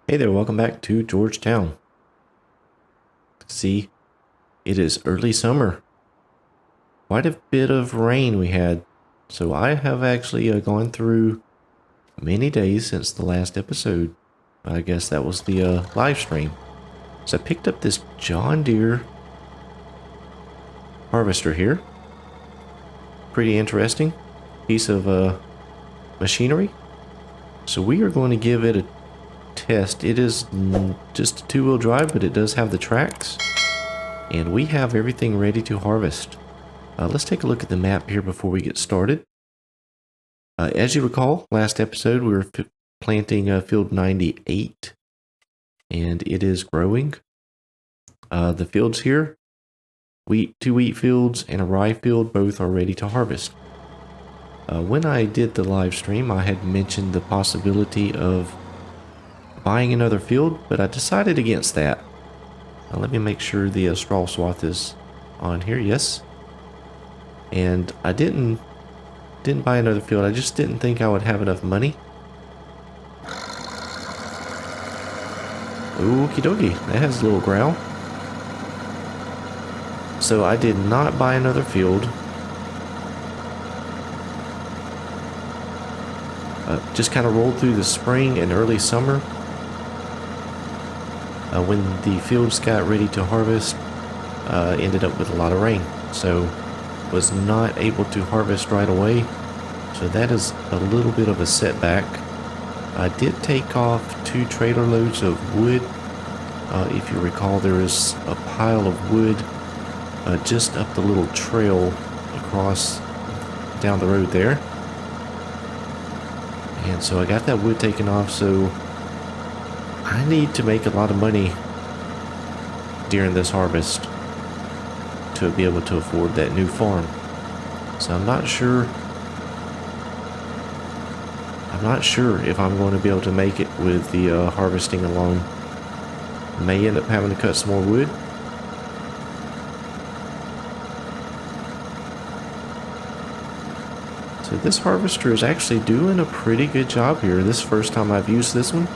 Hey there, welcome back to Georgetown. See, it is early summer. Quite a bit of rain we had. So I have actually gone through many days since the last episode. I guess that was the live stream. So I picked up this John Deere harvester here. Pretty interesting piece of machinery. So we are going to give it a test. It is just a two-wheel drive, but it does have the tracks. And we have everything ready to harvest. Let's take a look at the map here before we get started. As you recall, last episode we were planting field 98, and it is growing. The fields here, two wheat fields and a rye field, both are ready to harvest. When I did the live stream, I had mentioned the possibility of buying another field, but I decided against that. Let me make sure the straw swath is on here. Yes. And I didn't buy another field. I just didn't think I would have enough money. Okie dokie, that has a little growl. So I did not buy another field. Just kind of rolled through the spring and early summer. When the fields got ready to harvest, ended up with a lot of rain. So was not able to harvest right away. So that is a little bit of a setback. I did take off 2 trailer loads of wood. If you recall, there is a pile of wood just up the little trail across down the road there. And so I got that wood taken off, so I need to make a lot of money during this harvest to be able to afford that new farm. So I'm not sure if I'm going to be able to make it with the harvesting alone. May end up having to cut some more wood. So this harvester is actually doing a pretty good job here. This is the first time I've used this one.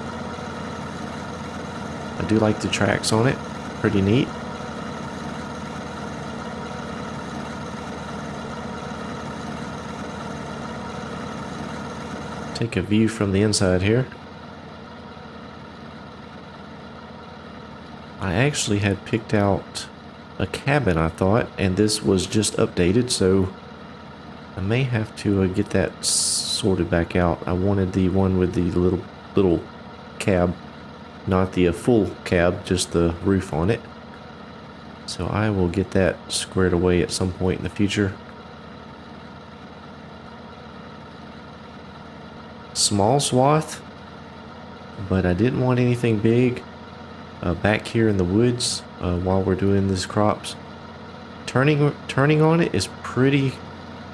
I do like the tracks on it. Pretty neat. Take a view from the inside here. I actually had picked out a cabin, I thought, and this was just updated, so I may have to get that sorted back out. I wanted the one with the little cab, not the full cab, just the roof on it. So I will get that squared away at some point in the future. Small swath, but I didn't want anything big back here in the woods while we're doing these crops. Turning on it is pretty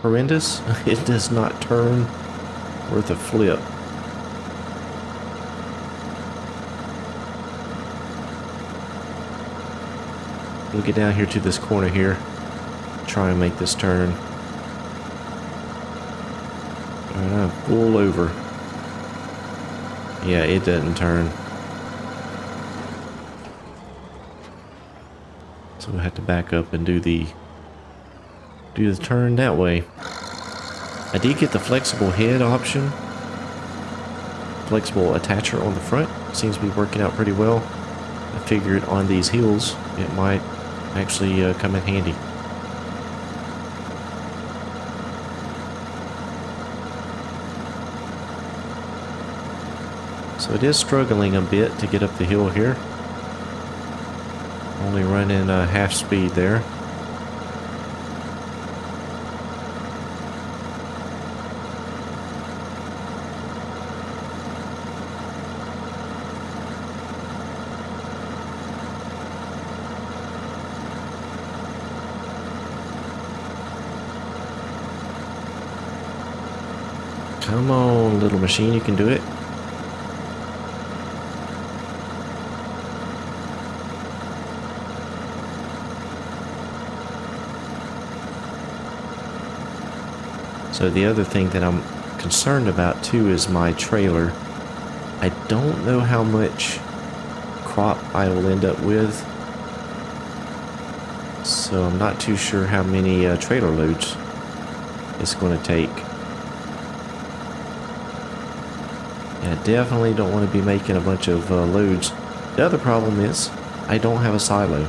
horrendous. It does not turn worth a flip. We'll get down here to this corner here, try and make this turn. Pull over. Yeah, it doesn't turn. So we'll have to back up and do the turn that way. I did get the flexible head option. Flexible attacher on the front. Seems to be working out pretty well. I figured on these hills it might actually come in handy. So it is struggling a bit to get up the hill here. Only running half speed there. Come on, little machine, you can do it. So the other thing that I'm concerned about too is my trailer. I don't know how much crop I will end up with, so I'm not too sure how many trailer loads it's going to take. Yeah, I definitely don't want to be making a bunch of loads. The other problem is I don't have a silo.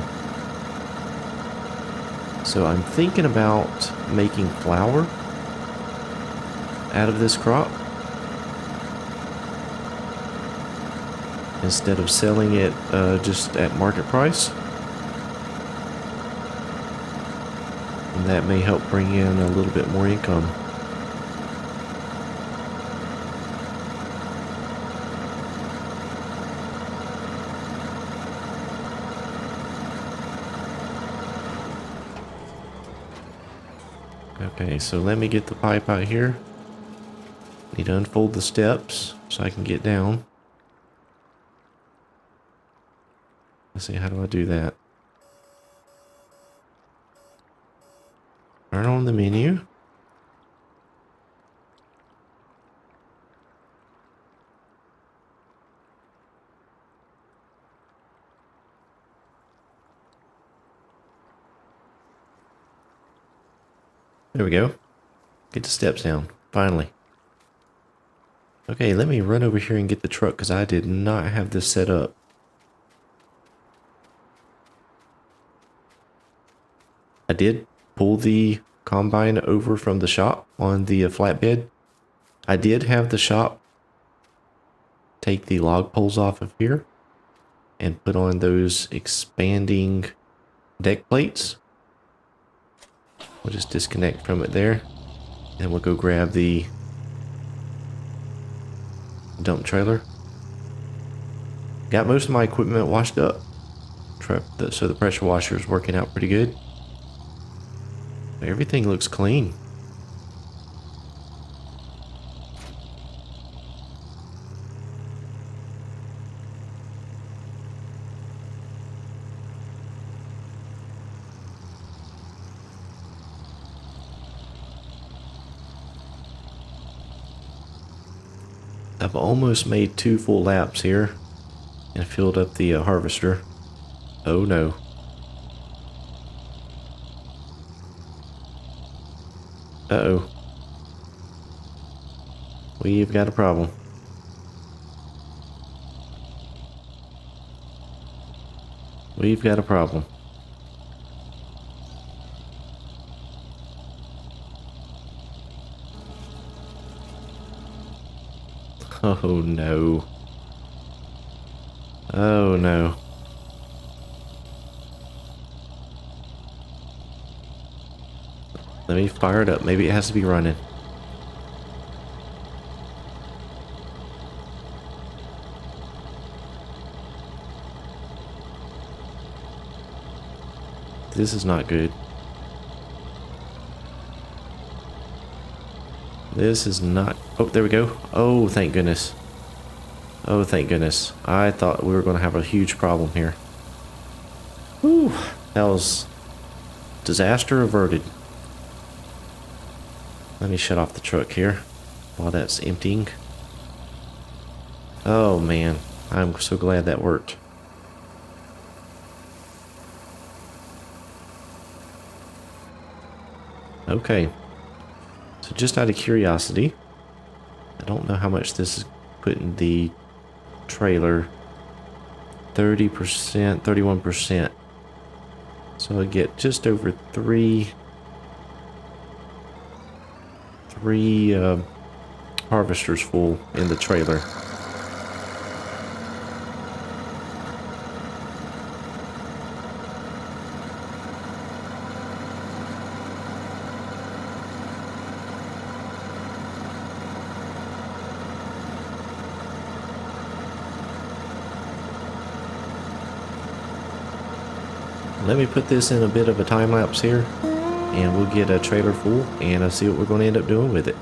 So I'm thinking about making flour out of this crop instead of selling it just at market price. And that may help bring in a little bit more income. Okay, so let me get the pipe out here. Need to unfold the steps so I can get down. Let's see, how do I do that? Turn on the menu. There we go. Get the steps down, finally. Okay, let me run over here and get the truck because I did not have this set up. I did pull the combine over from the shop on the flatbed. I did have the shop take the log poles off of here and put on those expanding deck plates. We'll just disconnect from it there, and we'll go grab the dump trailer. Got most of my equipment washed up, so the pressure washer is working out pretty good. Everything looks clean. I've almost made 2 full laps here and filled up the harvester. Oh no. Uh-oh. We've got a problem. We've got a problem. Oh no. Oh no. Let me fire it up. Maybe it has to be running. This is not good. This is not... Oh, there we go. Oh, thank goodness. Oh, thank goodness. I thought we were going to have a huge problem here. Whew. That was... disaster averted. Let me shut off the truck here while that's emptying. Oh, man. I'm so glad that worked. Okay. So just out of curiosity, I don't know how much this is putting the trailer. 30%, 31%. So I get just over three harvesters full in the trailer. Let me put this in a bit of a time lapse here, and we'll get a trailer full and see what we're going to end up doing with it.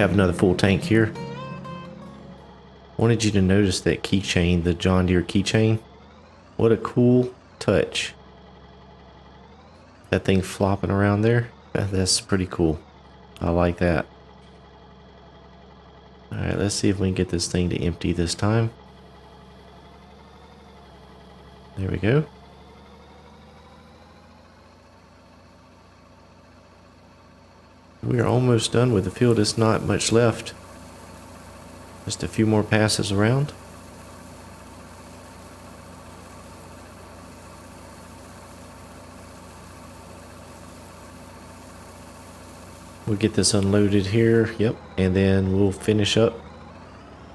have another full tank here. Wanted you to notice that keychain, the John Deere keychain. What a cool touch. That thing flopping around there. That's pretty cool. I like that. Alright, let's see if we can get this thing to empty this time. There we go. We are almost done with the field. It's not much left. Just a few more passes around. We'll get this unloaded here. Yep. And then we'll finish up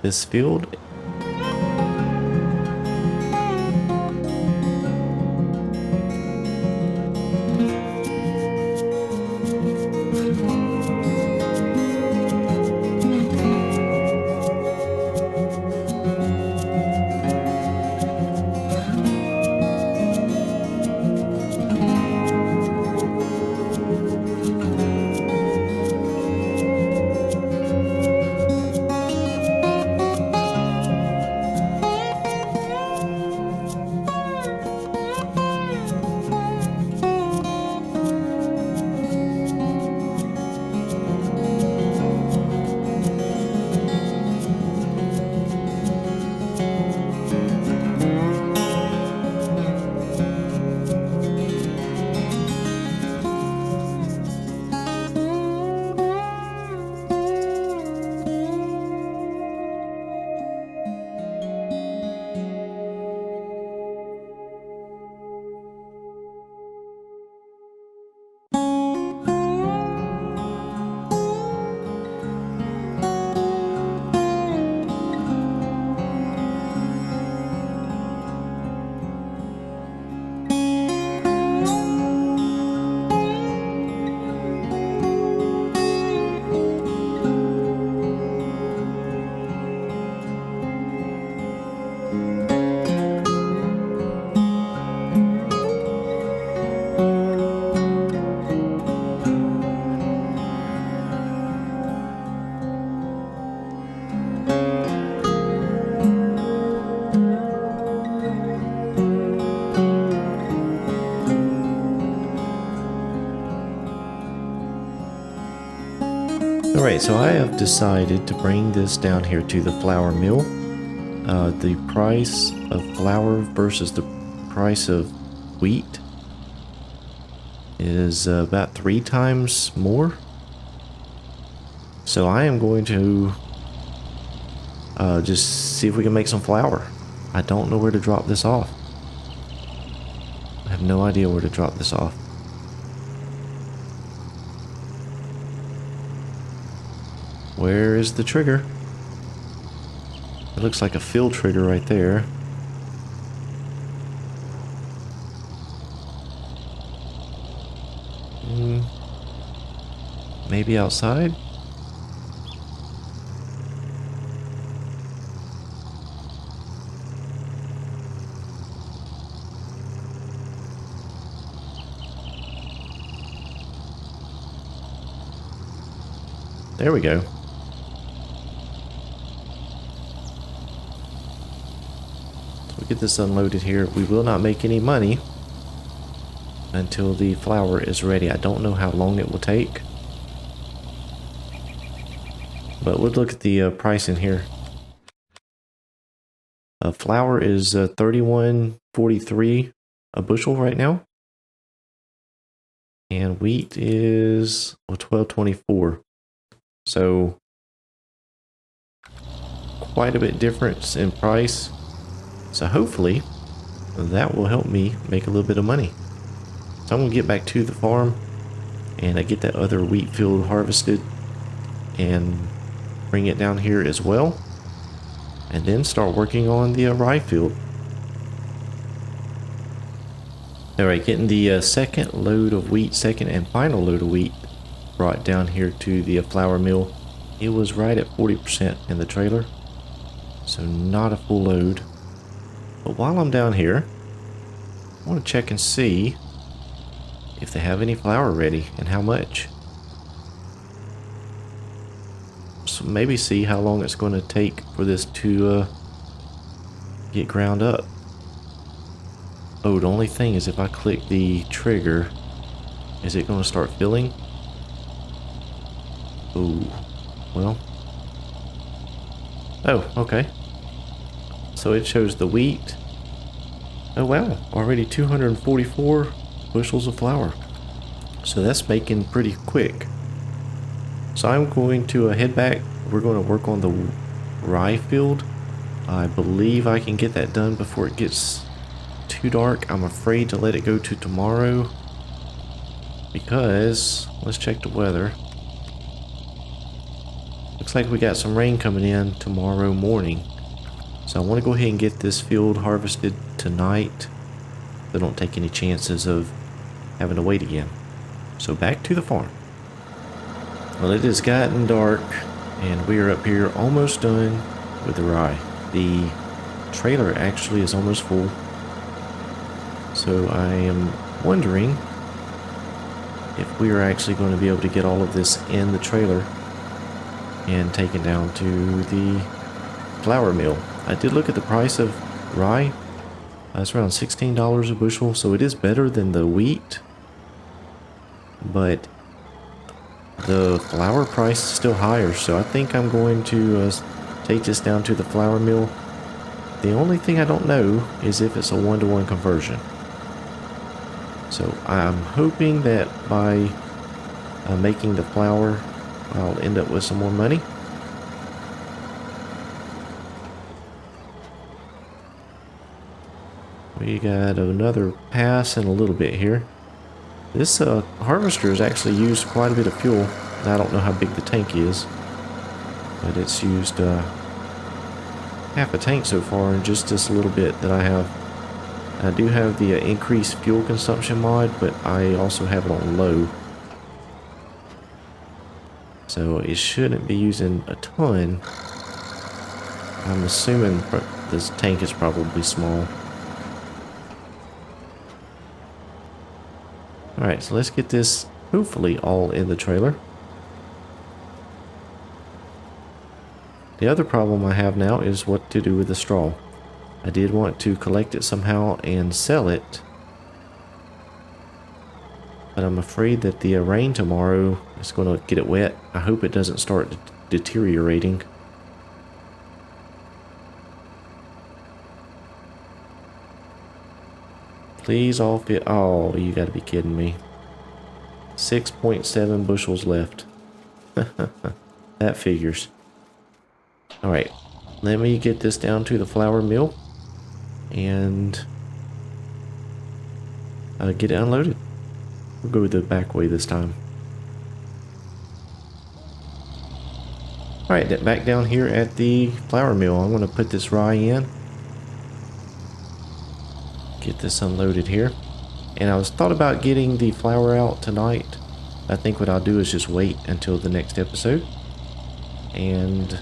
this field. Alright, so I have decided to bring this down here to the flour mill. The price of flour versus the price of wheat is about 3 times more. So I am going to just see if we can make some flour. I don't know where to drop this off. I have no idea where to drop this off. Where is the trigger? It looks like a fill trigger right there. Maybe outside? There we go. Get this unloaded here. We will not make any money until the flour is ready. I don't know how long it will take, but we'll look at the pricing here. Flour is $31.43 a bushel right now, and wheat is $12.24. So quite a bit difference in price. So hopefully that will help me make a little bit of money. So I'm going to get back to the farm and I get that other wheat field harvested and bring it down here as well. And then start working on the rye field. Alright, getting the second load of wheat, second and final load of wheat brought down here to the flour mill. It was right at 40% in the trailer. So not a full load. But while I'm down here, I want to check and see if they have any flour ready and how much. let's maybe see how long it's going to take for this to get ground up. Oh, the only thing is if I click the trigger, is it going to start filling? Oh, well. Oh, okay. So it shows the wheat. Oh wow, already 244 bushels of flour. So that's making pretty quick. So I'm going to head back. We're going to work on the rye field. I believe I can get that done before it gets too dark. I'm afraid to let it go to tomorrow because let's check the weather. Looks like we got some rain coming in tomorrow morning. So I want to go ahead and get this field harvested tonight. So don't take any chances of having to wait again. So back to the farm. Well, it has gotten dark and we are up here almost done with the rye. The trailer actually is almost full. So I am wondering if we are actually going to be able to get all of this in the trailer and taken down to the flour mill. I did look at the price of rye. It's around $16 a bushel, so it is better than the wheat. But the flour price is still higher, so I think I'm going to take this down to the flour mill. The only thing I don't know is if it's a 1-to-1 conversion. So I'm hoping that by making the flour, I'll end up with some more money. We got another pass in a little bit here. This harvester has actually used quite a bit of fuel. I don't know how big the tank is, but it's used half a tank so far in just this little bit that I have. I do have the increased fuel consumption mod, but I also have it on low. So it shouldn't be using a ton. I'm assuming this tank is probably small. Alright, so let's get this hopefully all in the trailer. The other problem I have now is what to do with the straw. I did want to collect it somehow and sell it, but I'm afraid that the rain tomorrow is going to get it wet. I hope it doesn't start deteriorating. Please all fit. Oh, you gotta be kidding me. 6.7 bushels left. That figures. Alright, let me get this down to the flour mill and get it unloaded. We'll go the back way this time. Alright, back down here at the flour mill. I'm going to put this rye in. Get this unloaded here. And I was thought about getting the flour out tonight. I think what I'll do is just wait until the next episode and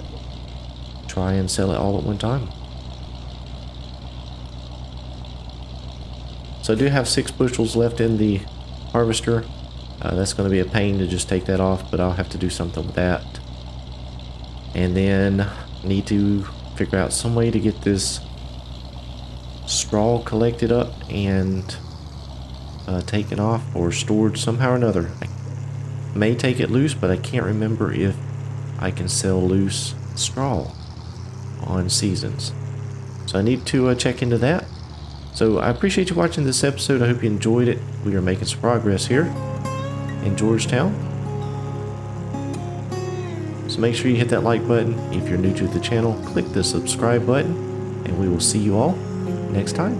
try and sell it all at one time. So I do have 6 bushels left in the harvester. That's going to be a pain to just take that off, but I'll have to do something with that. And then I need to figure out some way to get this straw collected up and taken off or stored somehow or another. I may take it loose, but I can't remember if I can sell loose straw on seasons. So I need to check into that. So I appreciate you watching this episode. I hope you enjoyed it. We are making some progress here in Georgetown. So make sure you hit that like button. If you're new to the channel, click the subscribe button, and we will see you all next time.